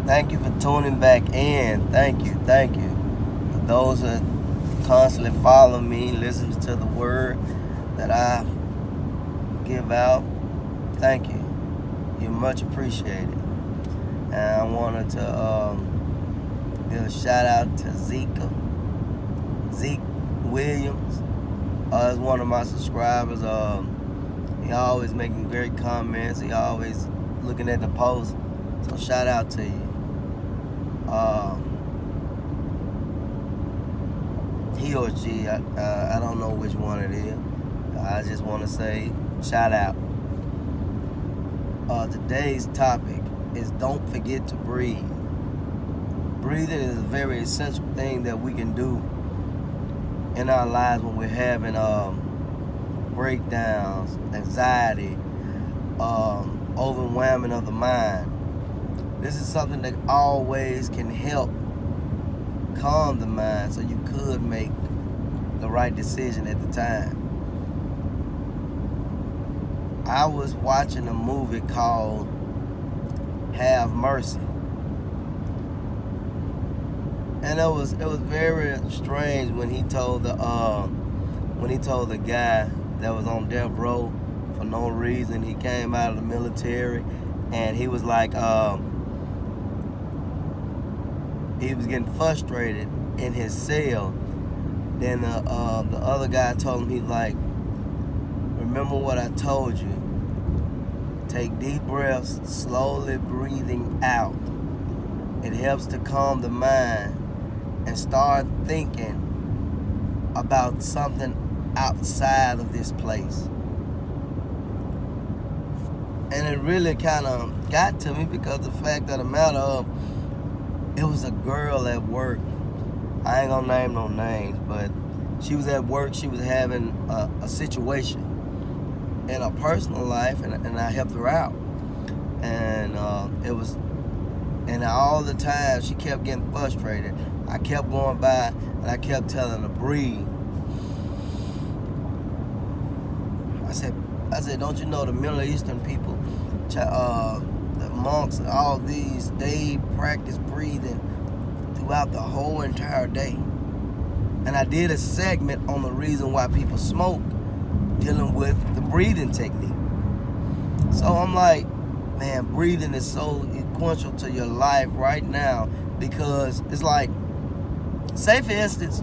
Thank you for tuning back in. Thank you. Thank you. For those that constantly follow me, listen to the word that I give out, thank you. You're much appreciated. And I wanted to give a shout out to Zeke Williams. Is one of my subscribers. He always making great comments. He always looking at the post. So shout out to you. He or she, I don't know which one it is. I just want to say shout out. Today's topic is don't forget to breathe. Breathing is a very essential thing that we can do in our lives when we're having breakdowns, anxiety, overwhelming of the mind. This is something that always can help calm the mind so you could make the right decision at the time. I was watching a movie called Have Mercy. And it was very strange when he told the guy that was on death row for no reason. He came out of the military and he was like he was getting frustrated in his cell. Then the other guy told him, he's like, remember what I told you. Take deep breaths, slowly breathing out. It helps to calm the mind and start thinking about something outside of this place. And it really kind of got to me because the fact of the matter of, it was a girl at work. I ain't gonna name no names, but she was at work. She was having a situation in her personal life, and I helped her out. And and all the time she kept getting frustrated. I kept going by and I kept telling her to breathe. I said, don't you know the Middle Eastern people, the monks and all these, they practice breathing throughout the whole entire day. And I did a segment on the reason why people smoke, dealing with the breathing technique. So I'm like, man, breathing is so essential to your life right now, because it's like, say for instance,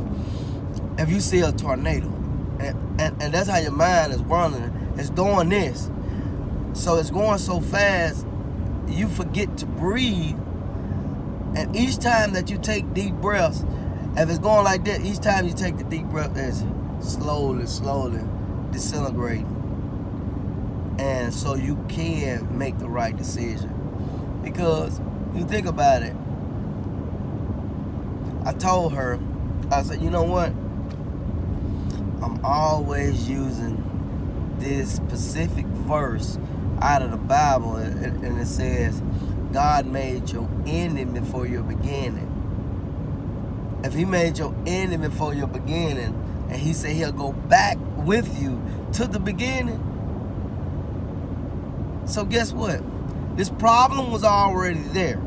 if you see a tornado, and that's how your mind is running, it's doing this. So it's going so fast, you forget to breathe. And each time that you take deep breaths, if it's going like that, each time you take the deep breath, it's slowly disintegrating. And so you can make the right decision. Because you think about it, I told her, I said, you know what? I'm always using this specific verse out of the Bible, and it says, God made your ending before your beginning. If he made your ending before your beginning, and he said he'll go back with you to the beginning, so guess what? This problem was already there.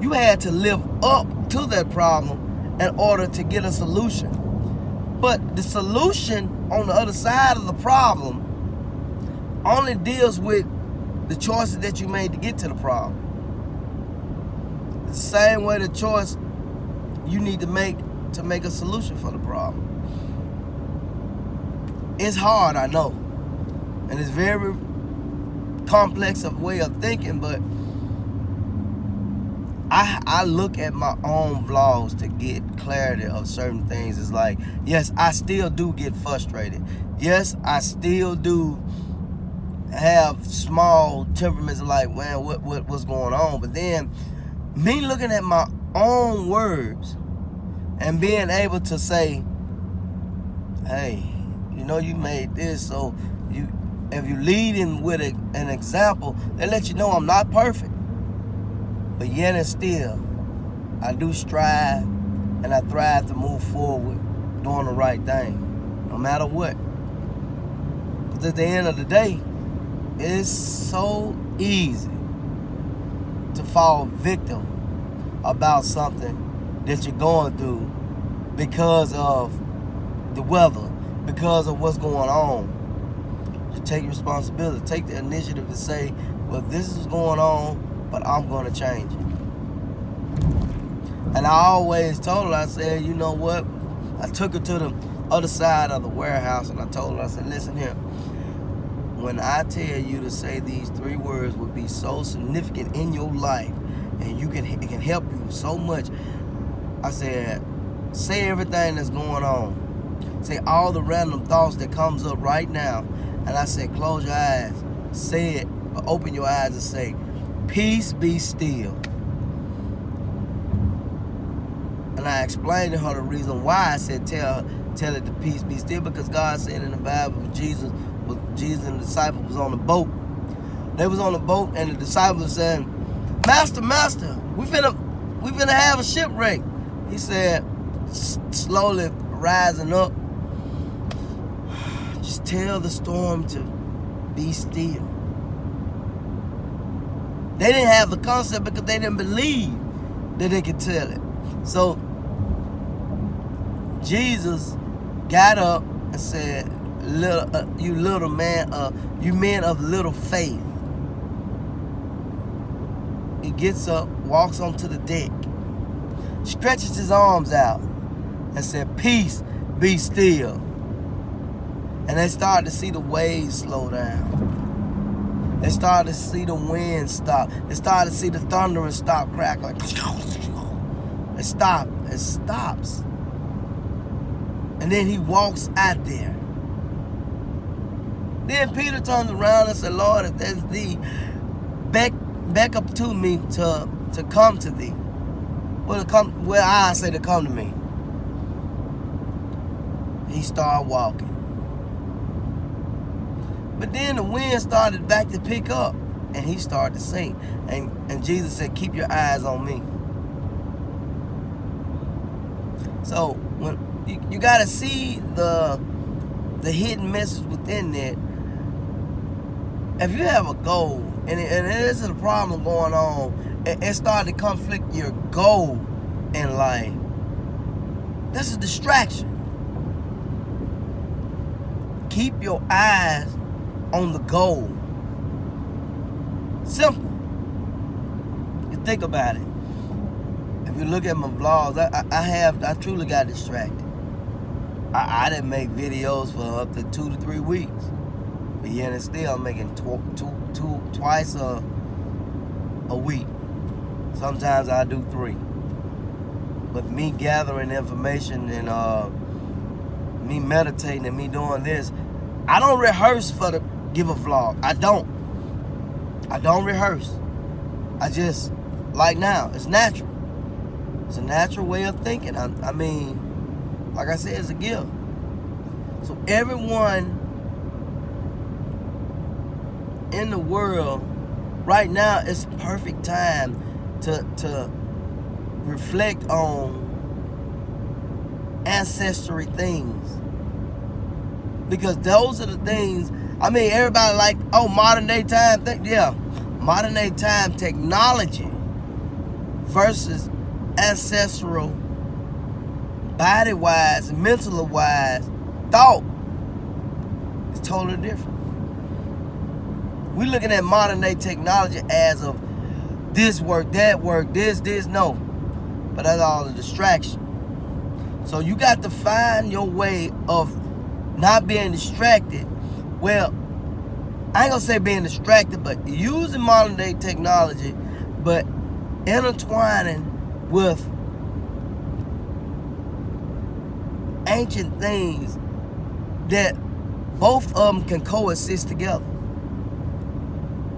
You had to live up to that problem in order to get a solution. But the solution on the other side of the problem only deals with the choices that you made to get to the problem. It's the same way the choice you need to make a solution for the problem. It's hard, I know. And it's very complex of way of thinking, but I look at my own vlogs to get clarity of certain things. It's like, yes, I still do get frustrated. Yes, I still do have small temperaments like, man, what's going on? But then me looking at my own words and being able to say, hey, you know, you made this, so if you lead in with an example, they let you know I'm not perfect. But yet and still, I do strive and I thrive to move forward doing the right thing, no matter what. Because at the end of the day, it's so easy to fall victim about something that you're going through because of the weather, because of what's going on. You take responsibility. Take the initiative to say, well, this is going on, but I'm going to change it. And I always told her, I said, you know what? I took her to the other side of the warehouse, and I told her, I said, listen here. When I tell you to say these 3 words would be so significant in your life, and it can help you so much. I said, say everything that's going on. Say all the random thoughts that comes up right now. And I said, close your eyes. Say it, or open your eyes and say, peace be still. And I explained to her the reason why I said tell it to peace be still, because God said in the Bible, Jesus and the disciples was on the boat. They was on the boat, and the disciples said, Master, we finna have a shipwreck. He said, slowly rising up, just tell the storm to be still. They didn't have the concept because they didn't believe that they could tell it. So Jesus got up and said, you little man, you men of little faith. He gets up, walks onto the deck, stretches his arms out, and said, peace, be still. And they started to see the waves slow down. They started to see the wind stop. They started to see the thunder and stop crackling. It stops. And then he walks out there. Then Peter turns around and said, Lord, if that's thee, back up to me to come to thee. Well, I say to come to me. He started walking. But then the wind started back to pick up, and he started to sink. And Jesus said, keep your eyes on me. So when you got to see the hidden message within that. If you have a goal, and this is a problem going on, it started to conflict your goal in life. That's a distraction. Keep your eyes on the goal. Simple. You think about it. If you look at my vlogs, I truly got distracted. I didn't make videos for up to 2 to 3 weeks. But yet and still I'm making twice a week. Sometimes I do 3. But me gathering information and me meditating and me doing this, I don't rehearse for the give a vlog. I don't rehearse. I just, like now, it's natural. It's a natural way of thinking. I mean, like I said, it's a gift. So everyone in the world right now, it's perfect time to reflect on ancestry things, because those are the things. I mean, everybody like, oh, modern day time thing. Yeah, modern day time technology versus ancestral, body wise, mental wise thought is totally different. We're looking at modern day technology as of this work, that work, this, no. But that's all a distraction. So you got to find your way of not being distracted. Well, I ain't gonna say being distracted, but using modern day technology, but intertwining with ancient things that both of them can coexist together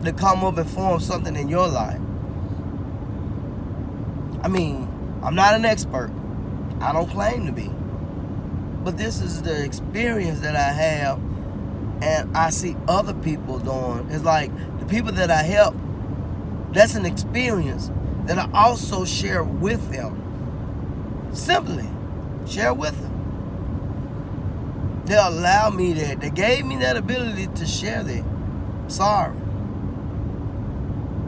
to come up and form something in your life. I mean, I'm not an expert. I don't claim to be. But this is the experience that I have, and I see other people doing. It's like the people that I help, that's an experience that I also share with them. Simply share with them. They allow me that. They gave me that ability to share that. Sorry.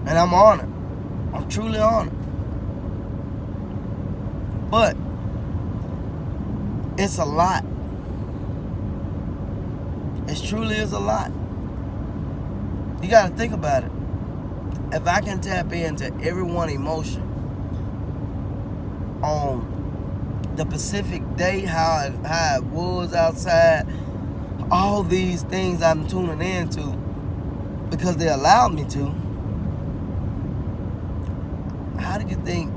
And I'm honored. I'm truly honored. But it's a lot. It truly is a lot. You got to think about it. If I can tap into everyone's emotion on the Pacific day, how it was outside, all these things I'm tuning into because they allowed me to, how do you think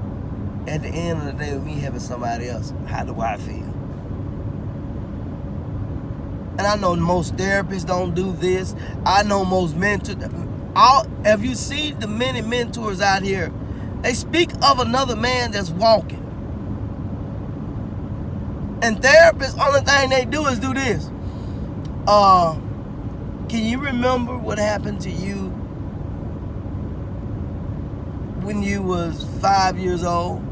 at the end of the day with me having somebody else, how do I feel? And I know most therapists don't do this. I know most mentors. If you see the many mentors out here, they speak of another man that's walking. And therapists, only thing they do is do this. Can you remember what happened to you when you was 5 years old?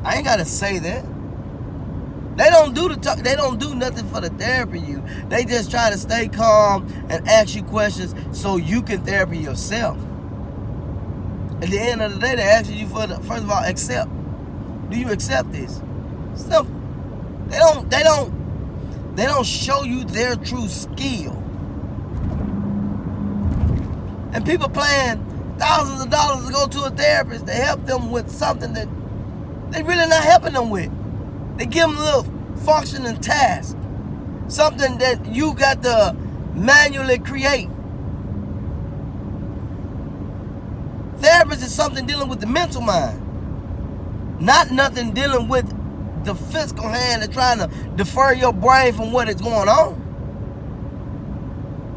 I ain't gotta say that. They don't do they don't do nothing for the therapy you. They just try to stay calm and ask you questions so you can therapy yourself. At the end of the day, they ask you for first of all, accept. Do you accept this? Simple. They don't show you their true skill. And people paying thousands of dollars to go to a therapist to help them with something that they really not helping them with. They give them a little functioning task. Something that you got to manually create. Therapist is something dealing with the mental mind. Not nothing dealing with the physical hand and trying to defer your brain from what is going on.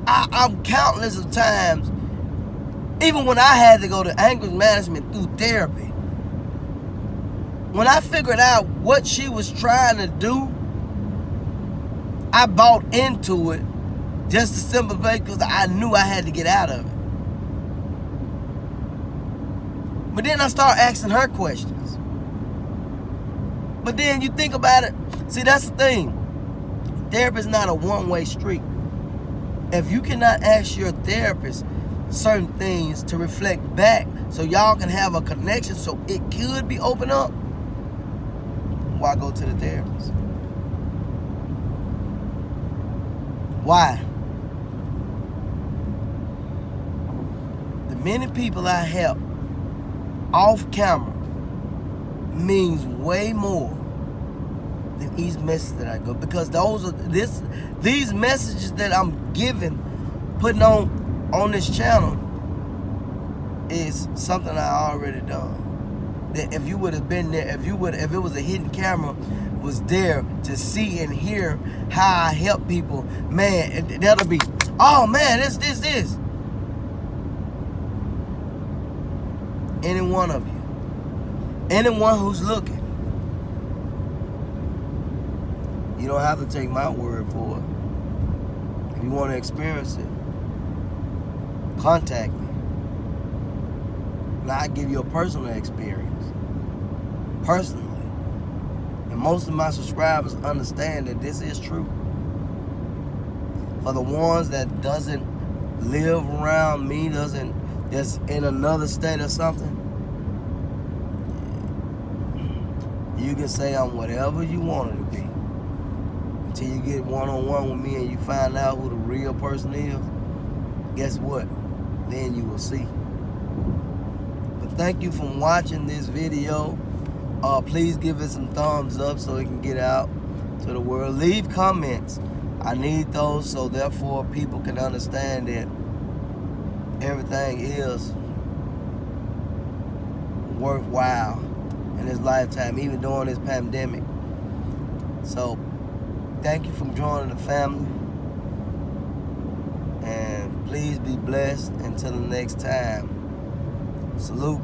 I'm countless of times, even when I had to go to anger management through therapy, when I figured out what she was trying to do, I bought into it just to simple because I knew I had to get out of it. But then I started asking her questions. But then you think about it, see, that's the thing. Therapy is not a one-way street. If you cannot ask your therapist certain things to reflect back so y'all can have a connection so it could be opened up, why go to the therapist? Why? The many people I help off camera means way more than each message that I go, because these messages that I'm giving, putting on this channel is something I already done. That if you would have been there, if it was a hidden camera was there to see and hear how I help people, man, that'll be, oh man, this. Any one of you, anyone who's looking, you don't have to take my word for it. If you want to experience it, contact me. Now I give you a personal experience, personally. And most of my subscribers understand that this is true. For the ones that doesn't live around me, that's in another state or something, you can say I'm whatever you want it to be. Until you get one-on-one with me and you find out who the real person is, guess what? Then you will see. But thank you for watching this video. Please give it some thumbs up so it can get out to the world. Leave comments. I need those so therefore people can understand that everything is worthwhile in this lifetime, even during this pandemic. So thank you for joining the family, and please be blessed until the next time. Salute.